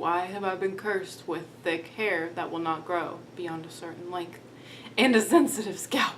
Why have I been cursed with thick hair that will not grow beyond a certain length and a sensitive scalp?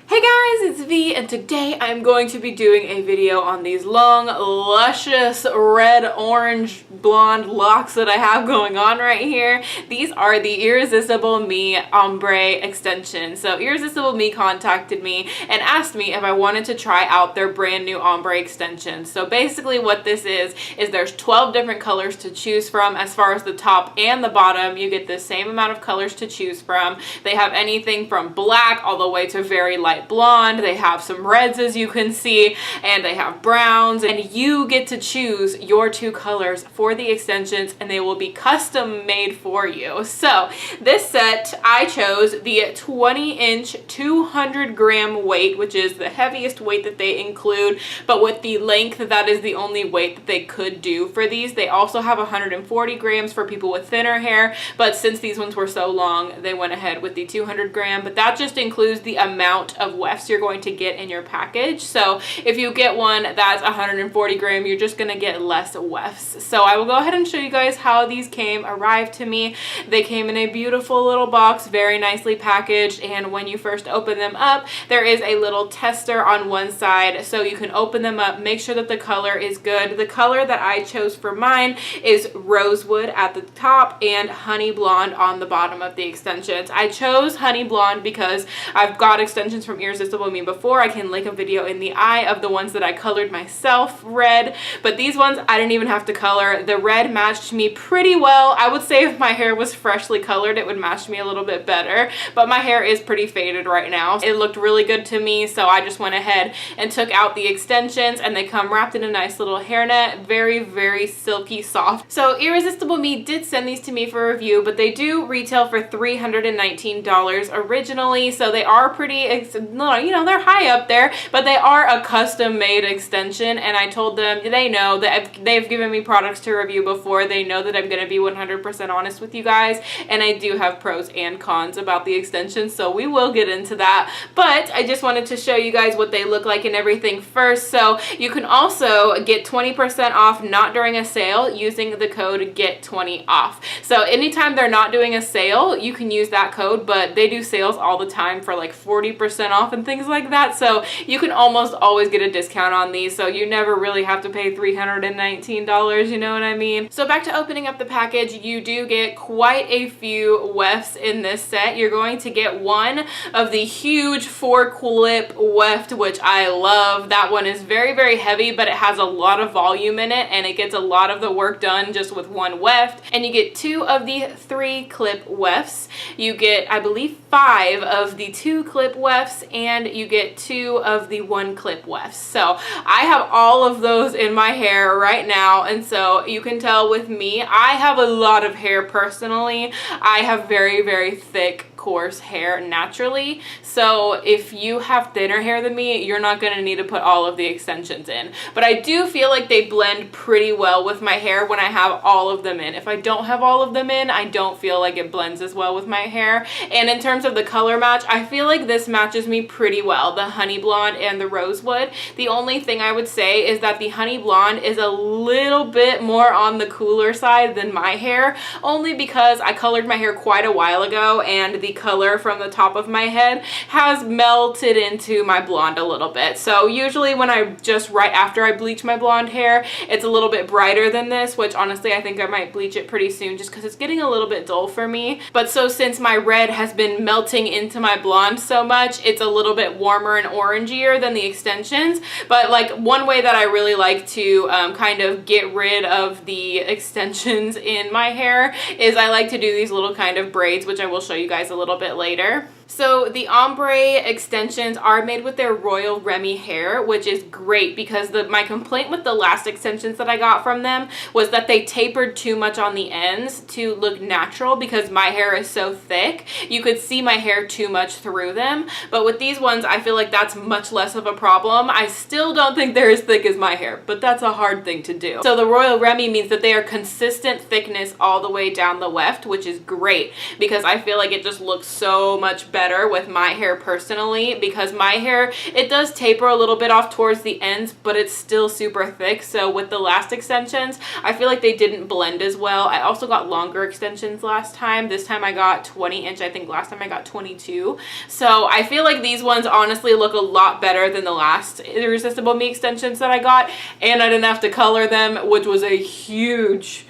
Hey guys, it's V, and today I'm going to be doing a video on these long, luscious, red, orange, blonde locks that I have going on right here. These are the Irresistibleme Ombre extensions. So Irresistibleme contacted me and asked me if I wanted to try out their brand new Ombre extensions. So basically what this is there's 12 different colors to choose from. As far as the top and the bottom, you get the same amount of colors to choose from. They have anything from black all the way to very light blonde. They have some reds, as you can see, and they have browns, and you get to choose your two colors for the extensions, and they will be custom made for you. So this set, I chose the 20-inch 200-gram weight, which is the heaviest weight that they include, but with the length, that is the only weight that they could do for these. They also have 140 grams for people with thinner hair, but since these ones were so long, they went ahead with the 200 gram, but that just includes the amount of wefts you're going to get in your package. So if you get one that's 140 gram, you're just gonna get less wefts. So I will go ahead and show you guys how these arrived to me. They came in a beautiful little box, very nicely packaged, and when you first open them up, there is a little tester on one side, so you can open them up, make sure that the color is good. The color that I chose for mine is rosewood at the top and honey blonde on the bottom of the extensions. I chose honey blonde because I've got extensions from Irresistibleme before. I can link a video in the eye of the ones that I colored myself red, but these ones I didn't even have to color. The red matched me pretty well. I would say if my hair was freshly colored, it would match me a little bit better, but my hair is pretty faded right now. It looked really good to me, so I just went ahead and took out the extensions, and they come wrapped in a nice little hairnet, very, very silky soft. So Irresistibleme did send these to me for review, but they do retail for $319 originally, so they are pretty, you know, they're high up there, but they are a custom made extension, and I told them they know that they've given me products to review before. They know that I'm going to be 100% honest with you guys, and I do have pros and cons about the extensions, so we will get into that, but I just wanted to show you guys what they look like and everything first. So you can also get 20% off not during a sale using the code GET20OFF. So anytime they're not doing a sale, you can use that code, but they do sales all the time for like 40% off and things like that, so you can almost always get a discount on these, so you never really have to pay $319, you know what I mean? So back to opening up the package, you do get quite a few wefts in this set. You're going to get one of the huge 4-clip weft, which I love. That one is very, very heavy, but it has a lot of volume in it, and it gets a lot of the work done just with one weft. And you get 2 of the 3-clip wefts. You get, I believe, 5 of the 2-clip wefts, and you get 2 of the 1-clip wefts. So I have all of those in my hair right now, and so you can tell with me, I have a lot of hair personally. I have very, very thick, coarse hair naturally, so if you have thinner hair than me, you're not going to need to put all of the extensions in, but I do feel like they blend pretty well with my hair when I have all of them in. If I don't have all of them in, I don't feel like it blends as well with my hair. And in terms of the color match, I feel like this matches me pretty well, the honey blonde and the rosewood. The only thing I would say is that the honey blonde is a little bit more on the cooler side than my hair, only because I colored my hair quite a while ago, and the color from the top of my head has melted into my blonde a little bit. So usually when right after I bleach my blonde hair, it's a little bit brighter than this, which honestly I think I might bleach it pretty soon just because it's getting a little bit dull for me. But so since my red has been melting into my blonde so much, it's a little bit warmer and orangier than the extensions. But like one way that I really like to kind of get rid of the extensions in my hair is I like to do these little kind of braids, which I will show you guys a little bit later. So the ombre extensions are made with their Royal Remy hair, which is great because my complaint with the last extensions that I got from them was that they tapered too much on the ends to look natural because my hair is so thick. You could see my hair too much through them, but with these ones I feel like that's much less of a problem. I still don't think they're as thick as my hair, but that's a hard thing to do. So the Royal Remy means that they are consistent thickness all the way down the weft, which is great because I feel like it just looks so much better better with my hair personally, because my hair, it does taper a little bit off towards the ends, but it's still super thick. So with the last extensions, I feel like they didn't blend as well. I also got longer extensions last time. This time I got 20 inch. I think last time I got 22. So I feel like these ones honestly look a lot better than the last Irresistibleme extensions that I got, and I didn't have to color them, which was a huge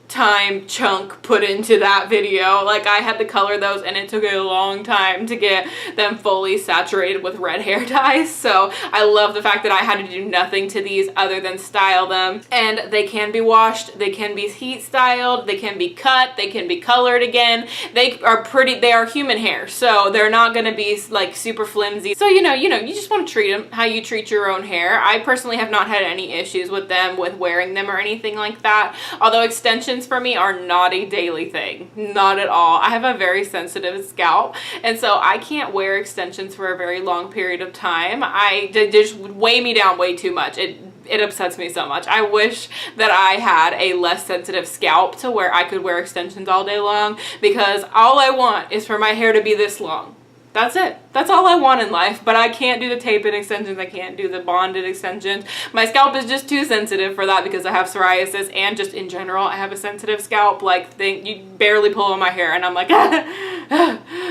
time chunk put into that video. Like, I had to color those and it took a long time to get them fully saturated with red hair dyes. So I love the fact that I had to do nothing to these other than style them. And they can be washed, they can be heat styled, they can be cut, they can be colored again. They are human hair, so they're not gonna be like super flimsy. So you just want to treat them how you treat your own hair. I personally have not had any issues with them, with wearing them or anything like that. Although extensions for me are not a daily thing, not at all. I have a very sensitive scalp, and so I can't wear extensions for a very long period of time. They just weigh me down way too much. It upsets me so much. I wish that I had a less sensitive scalp to where I could wear extensions all day long, because all I want is for my hair to be this long. That's it. That's all I want in life, but I can't do the tape-in extensions. I can't do the bonded extensions. My scalp is just too sensitive for that, because I have psoriasis, and just in general, I have a sensitive scalp. Like, you barely pull on my hair and I'm like,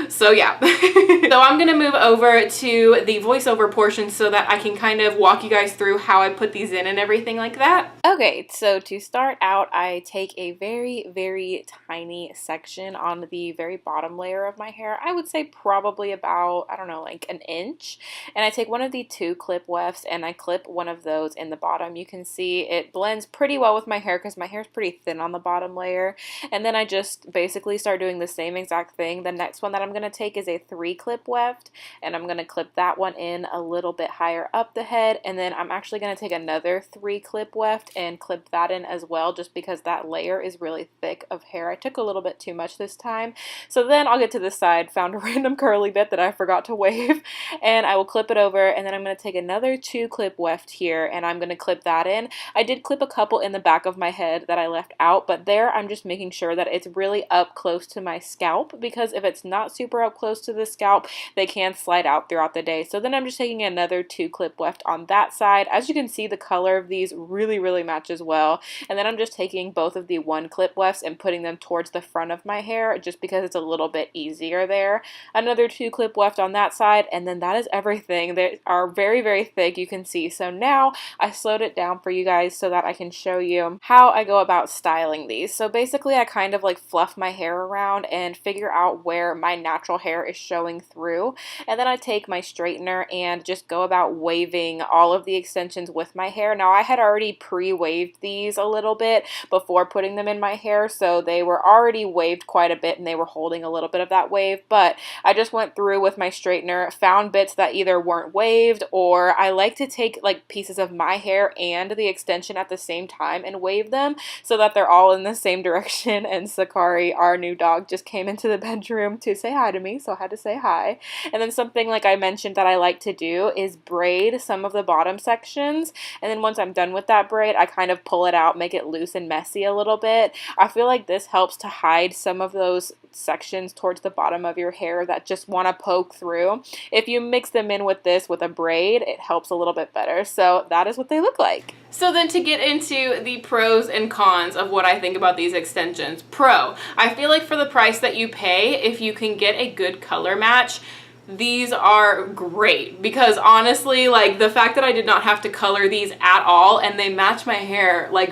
so yeah. So I'm gonna move over to the voiceover portion so that I can kind of walk you guys through how I put these in and everything like that. Okay, so to start out, I take a very tiny section on the very bottom layer of my hair. I would say probably about, I don't know, like an inch. And I take one of the 2 clip wefts and I clip one of those in the bottom. You can see it blends pretty well with my hair because my hair is pretty thin on the bottom layer. And then I just basically start doing the same exact thing. The next one that I'm going to take is a 3 clip weft, and I'm going to clip that one in a little bit higher up the head. And then I'm actually going to take another 3 clip weft and clip that in as well, just because that layer is really thick of hair. I took a little bit too much this time. So then I'll get to the side, found a random curly bit that I forgot to wave, and I will clip it over, and then I'm going to take another 2 clip weft here and I'm going to clip that in. I did clip a couple in the back of my head that I left out, but there I'm just making sure that it's really up close to my scalp, because if it's not super up close to the scalp, they can slide out throughout the day. So then I'm just taking another 2 clip weft on that side. As you can see, the color of these really matches well. And then I'm just taking both of the 1 clip wefts and putting them towards the front of my hair, just because it's a little bit easier there. Another 2 clip weft on that side, and then that is everything. They are very thick, you can see. So now I slowed it down for you guys so that I can show you how I go about styling these. So basically I kind of like fluff my hair around and figure out where my natural hair is showing through, and then I take my straightener and just go about waving all of the extensions with my hair. Now I had already pre-waved these a little bit before putting them in my hair, so they were already waved quite a bit and they were holding a little bit of that wave, but I just went through with my straightener, found bits that either weren't waved, or I like to take like pieces of my hair and the extension at the same time and wave them so that they're all in the same direction. And Sakari, our new dog, just came into the bedroom to say hi to me, so I had to say hi. And then something like I mentioned that I like to do is braid some of the bottom sections, and then once I'm done with that braid, I kind of pull it out, make it loose and messy a little bit. I feel like this helps to hide some of those sections towards the bottom of your hair that just want to poke through. If you mix them in with this with a braid, it helps a little bit better. So that is what they look like. So then to get into the pros and cons of what I think about these extensions. Pro, I feel like for the price that you pay, if you can get a good color match, these are great, because honestly, like, the fact that I did not have to color these at all and they match my hair like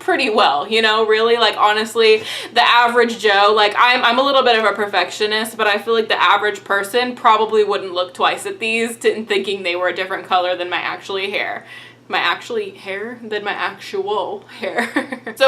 pretty well, you know, really, like, honestly, the average Joe, like, I'm a little bit of a perfectionist, but I feel like the average person probably wouldn't look twice at these thinking they were a different color than my actual hair. So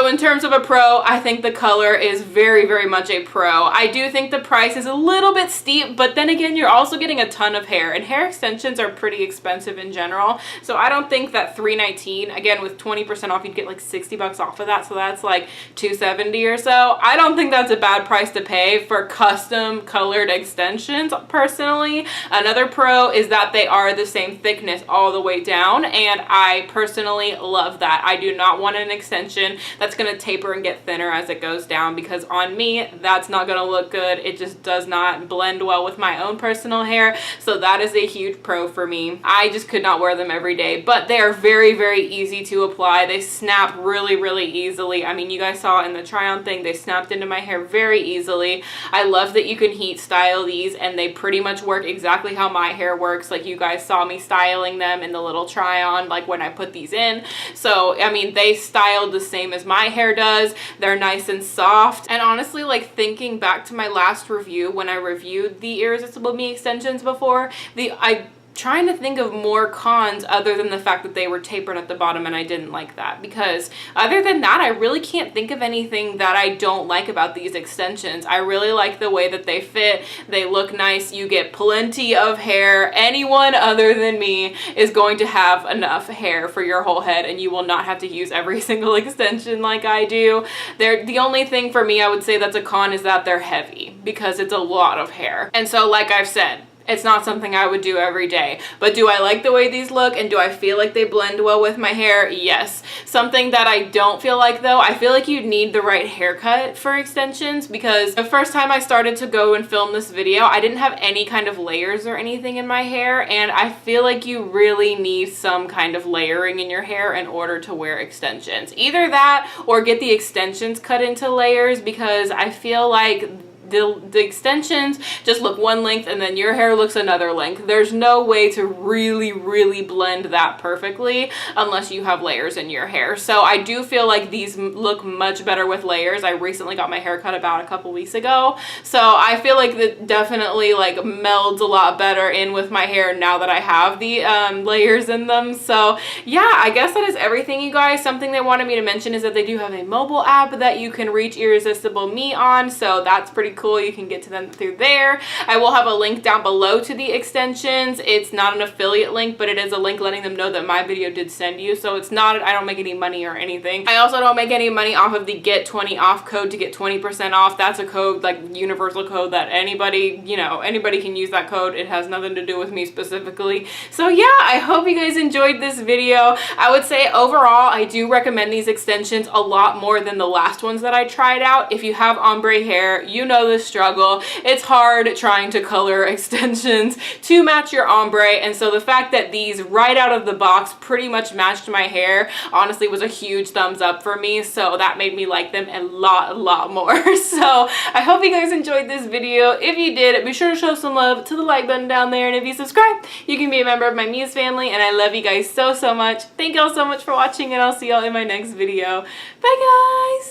in terms of a pro, I think the color is very much a pro. I do think the price is a little bit steep, but then again, you're also getting a ton of hair, and hair extensions are pretty expensive in general. So I don't think that $319, again, with 20% off, you'd get like 60 bucks off of that. So that's like $270 or so. I don't think that's a bad price to pay for custom colored extensions, personally. Another pro is that they are the same thickness all the way down, and I I personally love that. I do not want an extension that's going to taper and get thinner as it goes down, because on me, that's not going to look good. It just does not blend well with my own personal hair. So that is a huge pro for me. I just could not wear them every day, but they are very, very easy to apply. They snap really, really easily. I mean, you guys saw in the try on thing, they snapped into my hair very easily. I love that you can heat style these, and they pretty much work exactly how my hair works. Like, you guys saw me styling them in the little try on, like when I put these in. So I mean, they styled the same as my hair does. They're nice and soft. And honestly, like, thinking back to my last review when I reviewed the Irresistibleme extensions before, I'm trying to think of more cons other than the fact that they were tapered at the bottom, and I didn't like that, because other than that, I really can't think of anything that I don't like about these extensions. I really like the way that they fit. They look nice. You get plenty of hair. Anyone other than me is going to have enough hair for your whole head, and you will not have to use every single extension like I do. The only thing for me I would say that's a con is that they're heavy, because it's a lot of hair. And so, like I've said, it's not something I would do every day. But do I like the way these look, and do I feel like they blend well with my hair? Yes. Something that I don't feel like, though, I feel like you need the right haircut for extensions, because the first time I started to go and film this video, I didn't have any kind of layers or anything in my hair, and I feel like you really need some kind of layering in your hair in order to wear extensions. Either that or get the extensions cut into layers, because I feel like the extensions just look one length and then your hair looks another length. There's no way to really, really blend that perfectly unless you have layers in your hair. So I do feel like these look much better with layers. I recently got my hair cut about a couple weeks ago, so I feel like that definitely like melds a lot better in with my hair now that I have the layers in them. So yeah, I guess that is everything, you guys. Something they wanted me to mention is that they do have a mobile app that you can reach Irresistibleme on, so that's pretty cool. You can get to them through there. I will have a link down below to the extensions. It's not an affiliate link, but it is a link letting them know that my video did send you. So it's not, I don't make any money or anything. I also don't make any money off of the get 20 off code to get 20% off. That's a code, like universal code, that anybody, you know, anybody can use that code. It has nothing to do with me specifically. So yeah, I hope you guys enjoyed this video. I would say overall, I do recommend these extensions a lot more than the last ones that I tried out. If you have ombre hair, you know the struggle. It's hard trying to color extensions to match your ombre, and so the fact that these right out of the box pretty much matched my hair honestly was a huge thumbs up for me, so that made me like them a lot more. So I hope you guys enjoyed this video. If you did, be sure to show some love to the like button down there, and if you subscribe, you can be a member of my Muse family, and I love you guys so much. Thank y'all so much for watching, and I'll see y'all in my next video. Bye guys!